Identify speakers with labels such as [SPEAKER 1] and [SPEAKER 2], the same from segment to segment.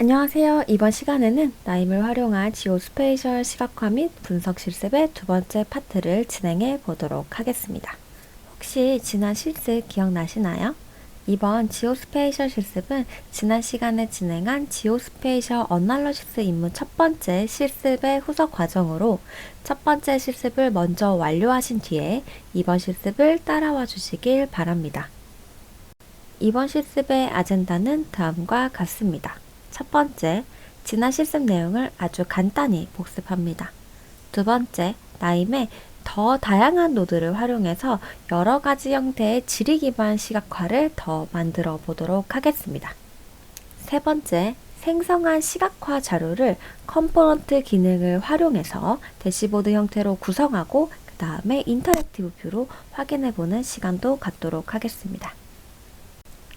[SPEAKER 1] 안녕하세요. 이번 시간에는 나임을 활용한 지오스페이셜 시각화 및 분석 실습의 두 번째 파트를 진행해 보도록 하겠습니다. 혹시 지난 실습 기억나시나요? 이번 지오스페이셜 실습은 지난 시간에 진행한 지오스페이셜 어널러시스 입문 첫 번째 실습의 후속 과정으로 첫 번째 실습을 먼저 완료하신 뒤에 이번 실습을 따라와 주시길 바랍니다. 이번 실습의 아젠다는 다음과 같습니다. 첫 번째, 지난 실습 내용을 아주 간단히 복습합니다. 두 번째, 나임의 더 다양한 노드를 활용해서 여러 가지 형태의 지리 기반 시각화를 더 만들어 보도록 하겠습니다. 세 번째, 생성한 시각화 자료를 컴포넌트 기능을 활용해서 대시보드 형태로 구성하고 그 다음에 인터랙티브 뷰로 확인해 보는 시간도 갖도록 하겠습니다.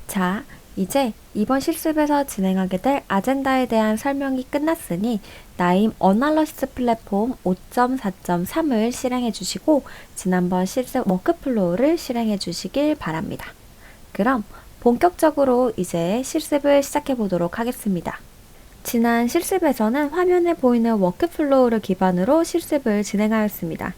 [SPEAKER 1] 자, 이제 이번 실습에서 진행하게 될 아젠다에 대한 설명이 끝났으니 나임 어널러시스 플랫폼 5.4.3을 실행해 주시고 지난번 실습 워크플로우를 실행해 주시길 바랍니다. 그럼 본격적으로 이제 실습을 시작해 보도록 하겠습니다. 지난 실습에서는 화면에 보이는 워크플로우를 기반으로 실습을 진행하였습니다.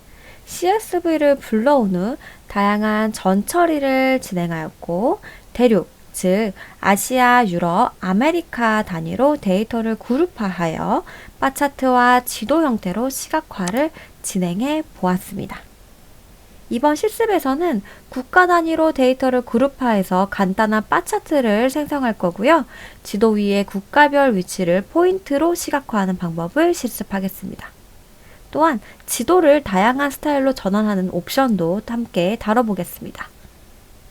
[SPEAKER 1] CSV를 불러온 후 다양한 전 처리를 진행하였고 대륙, 즉 아시아, 유럽, 아메리카 단위로 데이터를 그룹화하여 바차트와 지도 형태로 시각화를 진행해 보았습니다. 이번 실습에서는 국가 단위로 데이터를 그룹화해서 간단한 바차트를 생성할 거고요. 지도 위에 국가별 위치를 포인트로 시각화하는 방법을 실습하겠습니다. 또한 지도를 다양한 스타일로 전환하는 옵션도 함께 다뤄보겠습니다.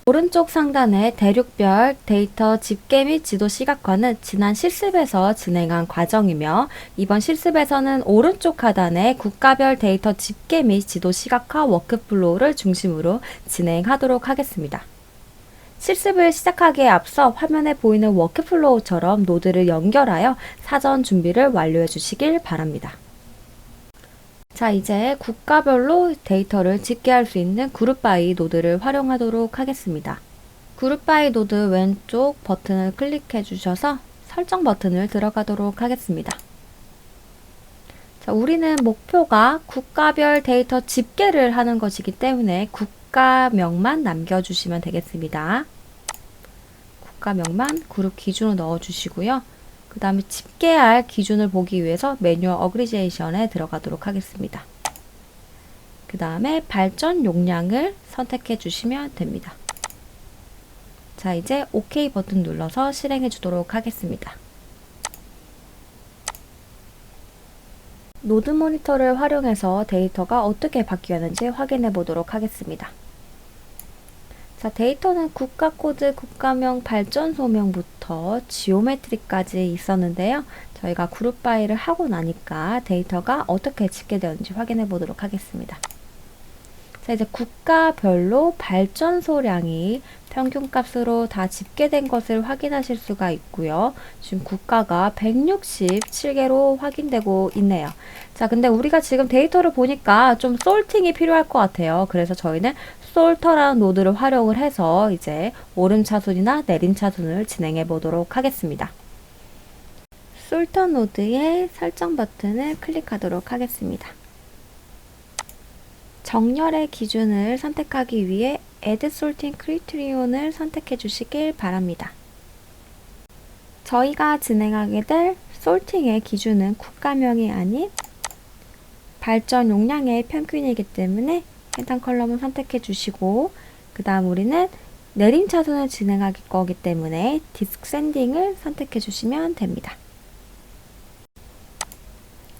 [SPEAKER 1] 오른쪽 상단의 대륙별 데이터 집계 및 지도 시각화는 지난 실습에서 진행한 과정이며 이번 실습에서는 오른쪽 하단의 국가별 데이터 집계 및 지도 시각화 워크플로우를 중심으로 진행하도록 하겠습니다. 실습을 시작하기에 앞서 화면에 보이는 워크플로우처럼 노드를 연결하여 사전 준비를 완료해 주시길 바랍니다. 자, 이제 국가별로 데이터를 집계할 수 있는 그룹바이 노드를 활용하도록 하겠습니다. 그룹바이 노드 왼쪽 버튼을 클릭해 주셔서 설정 버튼을 들어가도록 하겠습니다. 자, 우리는 목표가 국가별 데이터 집계를 하는 것이기 때문에 국가명만 남겨주시면 되겠습니다. 국가명만 그룹 기준으로 넣어주시고요. 그 다음에 집계할 기준을 보기 위해서 매뉴얼 어그리제이션에 들어가도록 하겠습니다. 그 다음에 발전 용량을 선택해 주시면 됩니다. 자, 이제 OK 버튼 눌러서 실행해 주도록 하겠습니다. 노드 모니터를 활용해서 데이터가 어떻게 바뀌었는지 확인해 보도록 하겠습니다. 자, 데이터는 국가 코드, 국가명, 발전소명부터 지오메트리까지 있었는데요. 저희가 그룹 바이를 하고 나니까 데이터가 어떻게 집계되었는지 확인해 보도록 하겠습니다. 자, 이제 국가별로 발전소량이 평균값으로 다 집계된 것을 확인하실 수가 있고요. 지금 국가가 167개로 확인되고 있네요. 자, 근데 우리가 지금 데이터를 보니까 좀 솔팅이 필요할 것 같아요. 그래서 저희는 솔터라는 노드를 활용을 해서 이제 오름차순이나 내림차순을 진행해 보도록 하겠습니다. 솔터 노드의 설정 버튼을 클릭하도록 하겠습니다. 정렬의 기준을 선택하기 위해 Add Sorting Criterion을 선택해 주시길 바랍니다. 저희가 진행하게 될 솔팅의 기준은 국가명이 아닌 발전 용량의 평균이기 때문에 해당 컬럼을 선택해 주시고 그 다음 우리는 내림차순을 진행할 거기 때문에 디스센딩을 선택해 주시면 됩니다.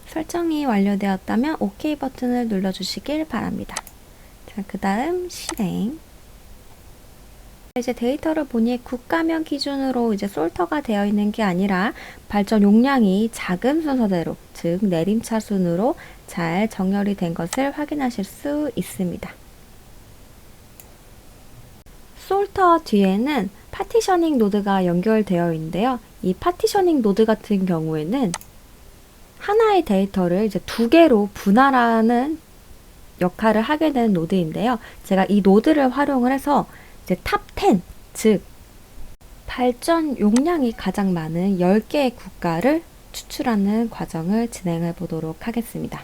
[SPEAKER 1] 설정이 완료되었다면 OK 버튼을 눌러주시길 바랍니다. 자, 그 다음 실행. 이제 데이터를 보니 국가명 기준으로 이제 솔터가 되어 있는 게 아니라 발전 용량이 작은 순서대로, 즉 내림차순으로 잘 정렬이 된 것을 확인하실 수 있습니다. 솔터 뒤에는 파티셔닝 노드가 연결되어 있는데요. 이 파티셔닝 노드 같은 경우에는 하나의 데이터를 이제 두 개로 분할하는 역할을 하게 되는 노드인데요. 제가 이 노드를 활용을 해서 이제 탑 10, 즉 발전 용량이 가장 많은 10개의 국가를 추출하는 과정을 진행해 보도록 하겠습니다.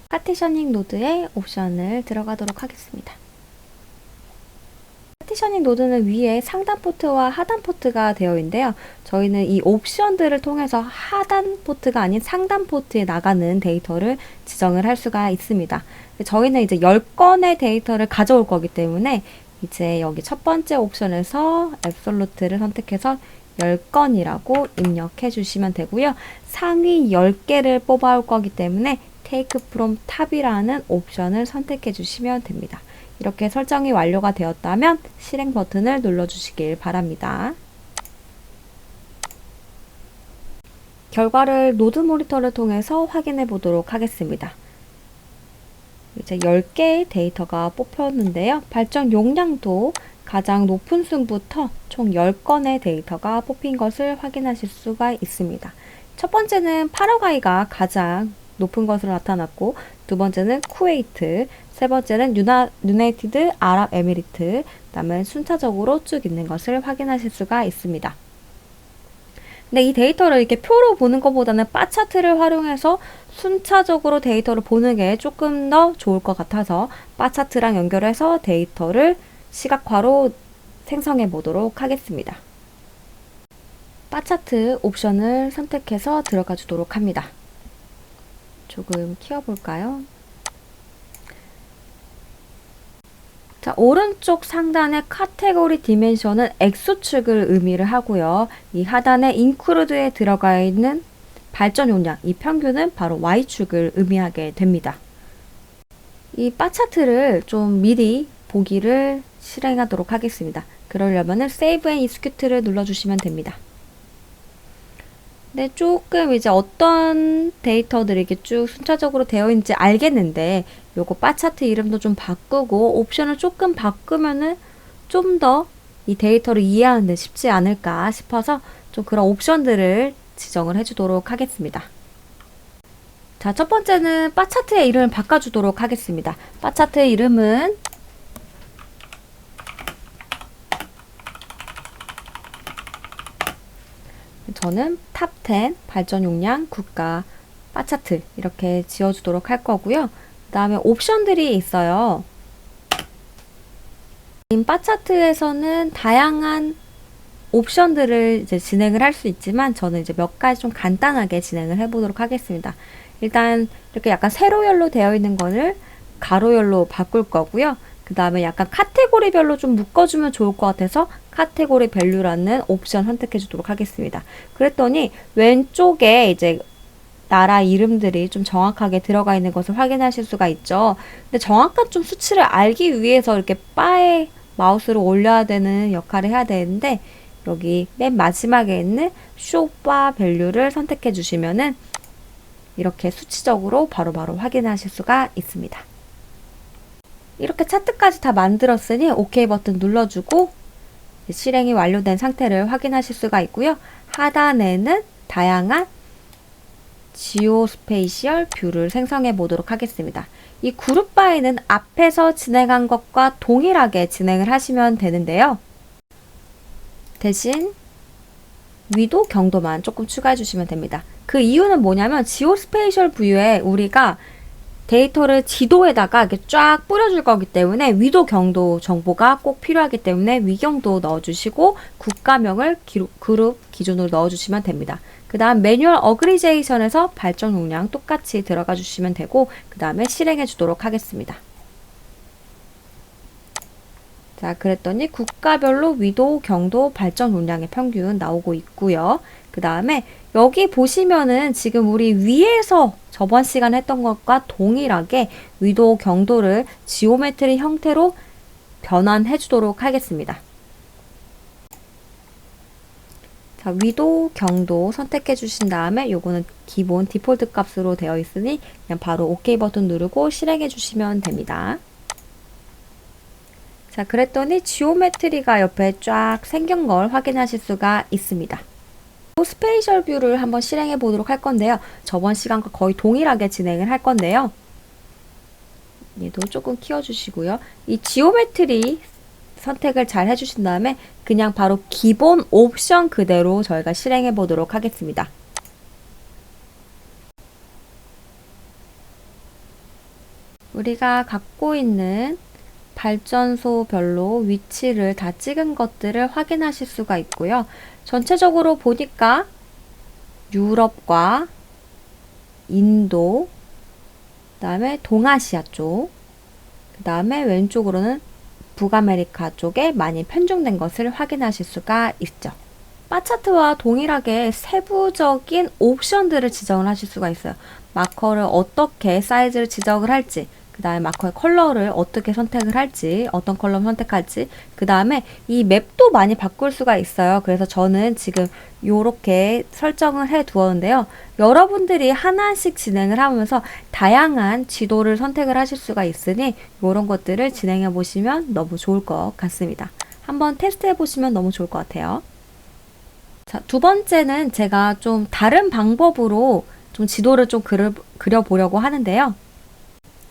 [SPEAKER 1] 파티셔닝 노드의 옵션을 들어가도록 하겠습니다. 파티셔닝 노드는 위에 상단 포트와 하단 포트가 되어 있는데요. 저희는 이 옵션들을 통해서 하단 포트가 아닌 상단 포트에 나가는 데이터를 지정을 할 수가 있습니다. 저희는 이제 10건의 데이터를 가져올 거기 때문에 이제 여기 첫 번째 옵션에서 앱솔루트를 선택해서 10건이라고 입력해 주시면 되고요. 상위 10개를 뽑아올 거기 때문에 Take from Top이라는 옵션을 선택해 주시면 됩니다. 이렇게 설정이 완료가 되었다면 실행 버튼을 눌러주시길 바랍니다. 결과를 노드 모니터를 통해서 확인해 보도록 하겠습니다. 이제 10개의 데이터가 뽑혔는데요. 발전 용량도 가장 높은 순부터 총 10건의 데이터가 뽑힌 것을 확인하실 수가 있습니다. 첫 번째는 파라과이가 가장 높은 것으로 나타났고, 두 번째는 쿠웨이트, 세 번째는 유나이티드 아랍에미리트, 그 다음에 순차적으로 쭉 있는 것을 확인하실 수가 있습니다. 근데 이 데이터를 이렇게 표로 보는 것보다는 바 차트를 활용해서 순차적으로 데이터를 보는 게 조금 더 좋을 것 같아서 바 차트랑 연결해서 데이터를 시각화로 생성해 보도록 하겠습니다. 바 차트 옵션을 선택해서 들어가 주도록 합니다. 조금 키워볼까요? 자, 오른쪽 상단의 카테고리 디멘션은 X축을 의미를 하고요. 이 하단의 include에 들어가 있는 발전 용량, 이 평균은 바로 Y축을 의미하게 됩니다. 이 바 차트를 좀 미리 보기를 실행하도록 하겠습니다. 그러려면 Save and Execute를 눌러주시면 됩니다. 네, 조금 이제 어떤 데이터들이 이렇게 쭉 순차적으로 되어 있는지 알겠는데, 요거 바 차트 이름도 좀 바꾸고 옵션을 조금 바꾸면은 좀 더 이 데이터를 이해하는 데 쉽지 않을까 싶어서 좀 그런 옵션들을 지정을 해주도록 하겠습니다. 자, 첫 번째는 바 차트의 이름을 바꿔주도록 하겠습니다. 바 차트의 이름은 저는 탑10 발전 용량 국가 바 차트 이렇게 지어주도록 할 거고요. 그 다음에 옵션들이 있어요. 이 바 차트에서는 다양한 옵션들을 이제 진행을 할 수 있지만 저는 이제 몇 가지 좀 간단하게 진행을 해보도록 하겠습니다. 일단 이렇게 약간 세로열로 되어 있는 거를 가로열로 바꿀 거고요. 그 다음에 약간 카테고리별로 좀 묶어주면 좋을 것 같아서 카테고리 밸류라는 옵션 선택해 주도록 하겠습니다. 그랬더니 왼쪽에 이제 나라 이름들이 좀 정확하게 들어가 있는 것을 확인하실 수가 있죠. 근데 정확한 좀 수치를 알기 위해서 이렇게 바에 마우스를 올려야 되는 역할을 해야 되는데, 여기 맨 마지막에 있는 Show Bar Value를 선택해 주시면은 이렇게 수치적으로 바로바로 확인하실 수가 있습니다. 이렇게 차트까지 다 만들었으니 OK 버튼 눌러주고 실행이 완료된 상태를 확인하실 수가 있고요. 하단에는 다양한 지오스페이셜 뷰를 생성해 보도록 하겠습니다. 이 그룹바에는 앞에서 진행한 것과 동일하게 진행을 하시면 되는데요. 대신 위도 경도만 조금 추가해 주시면 됩니다. 그 이유는 뭐냐면 지오스페이셜 뷰에 우리가 데이터를 지도에다가 이렇게 쫙 뿌려줄 거기 때문에 위도 경도 정보가 꼭 필요하기 때문에 위경도 넣어주시고 국가명을 그룹 기준으로 넣어주시면 됩니다. 그 다음 매뉴얼 어그리제이션에서 발전 용량 똑같이 들어가 주시면 되고, 그 다음에 실행해 주도록 하겠습니다. 자, 그랬더니 국가별로 위도, 경도, 발전 용량의 평균 나오고 있고요. 그 다음에 여기 보시면은 지금 우리 위에서 저번 시간에 했던 것과 동일하게 위도, 경도를 지오메트리 형태로 변환해 주도록 하겠습니다. 자, 위도, 경도 선택해 주신 다음에 요거는 기본 디폴트 값으로 되어 있으니 그냥 바로 OK 버튼 누르고 실행해 주시면 됩니다. 자, 그랬더니 지오메트리가 옆에 쫙 생긴 걸 확인하실 수가 있습니다. 스페이셜 뷰를 한번 실행해 보도록 할 건데요. 저번 시간과 거의 동일하게 진행을 할 건데요. 얘도 조금 키워주시고요. 이 지오메트리 선택을 잘 해주신 다음에 그냥 바로 기본 옵션 그대로 저희가 실행해 보도록 하겠습니다. 우리가 갖고 있는 발전소별로 위치를 다 찍은 것들을 확인하실 수가 있고요. 전체적으로 보니까 유럽과 인도, 그 다음에 동아시아 쪽, 그 다음에 왼쪽으로는 북아메리카 쪽에 많이 편중된 것을 확인하실 수가 있죠. 바 차트와 동일하게 세부적인 옵션들을 지정을 하실 수가 있어요. 마커를 어떻게 사이즈를 지정을 할지, 그 다음에 마커의 컬러를 어떻게 선택을 할지, 어떤 컬러 선택할지, 그 다음에 이 맵도 많이 바꿀 수가 있어요. 그래서 저는 지금 이렇게 설정을 해 두었는데요. 여러분들이 하나씩 진행을 하면서 다양한 지도를 선택을 하실 수가 있으니 이런 것들을 진행해 보시면 너무 좋을 것 같습니다. 한번 테스트해 보시면 너무 좋을 것 같아요. 자, 두 번째는 제가 좀 다른 방법으로 좀 지도를 좀 그려보려고 하는데요.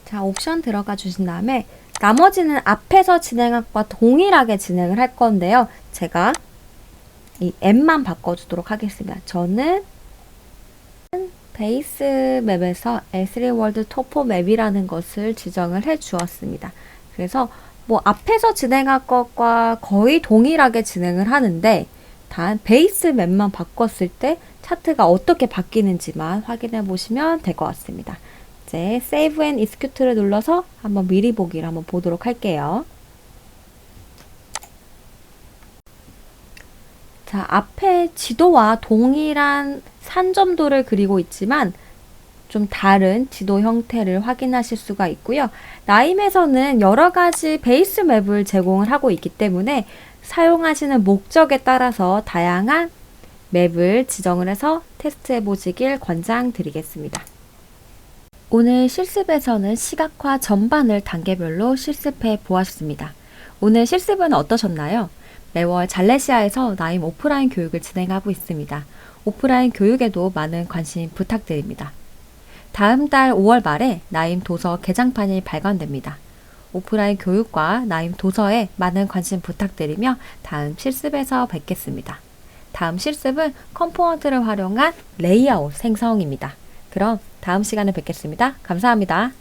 [SPEAKER 1] 자, 옵션 들어가 주신 다음에 나머지는 앞에서 진행한 것과 동일하게 진행을 할 건데요. 제가 이 앱만 바꿔주도록 하겠습니다. 저는 베이스 맵에서 S3 월드 토포 맵이라는 것을 지정을 해 주었습니다. 그래서 뭐 앞에서 진행한 것과 거의 동일하게 진행을 하는데 단 베이스 맵만 바꿨을 때 차트가 어떻게 바뀌는지만 확인해 보시면 될 것 같습니다. 이제 Save and Execute를 눌러서 한번 미리 보기를 한번 보도록 할게요. 자, 앞에 지도와 동일한 산점도를 그리고 있지만 좀 다른 지도 형태를 확인하실 수가 있고요. 나임에서는 여러 가지 베이스 맵을 제공을 하고 있기 때문에 사용하시는 목적에 따라서 다양한 맵을 지정을 해서 테스트해 보시길 권장드리겠습니다. 오늘 실습에서는 시각화 전반을 단계별로 실습해 보았습니다. 오늘 실습은 어떠셨나요? 매월 잘레시아에서 나임 오프라인 교육을 진행하고 있습니다. 오프라인 교육에도 많은 관심 부탁드립니다. 다음 달 5월 말에 나임 도서 개장판이 발간됩니다. 오프라인 교육과 나임 도서에 많은 관심 부탁드리며 다음 실습에서 뵙겠습니다. 다음 실습은 컴포넌트를 활용한 레이아웃 생성입니다. 그럼 다음 시간에 뵙겠습니다. 감사합니다.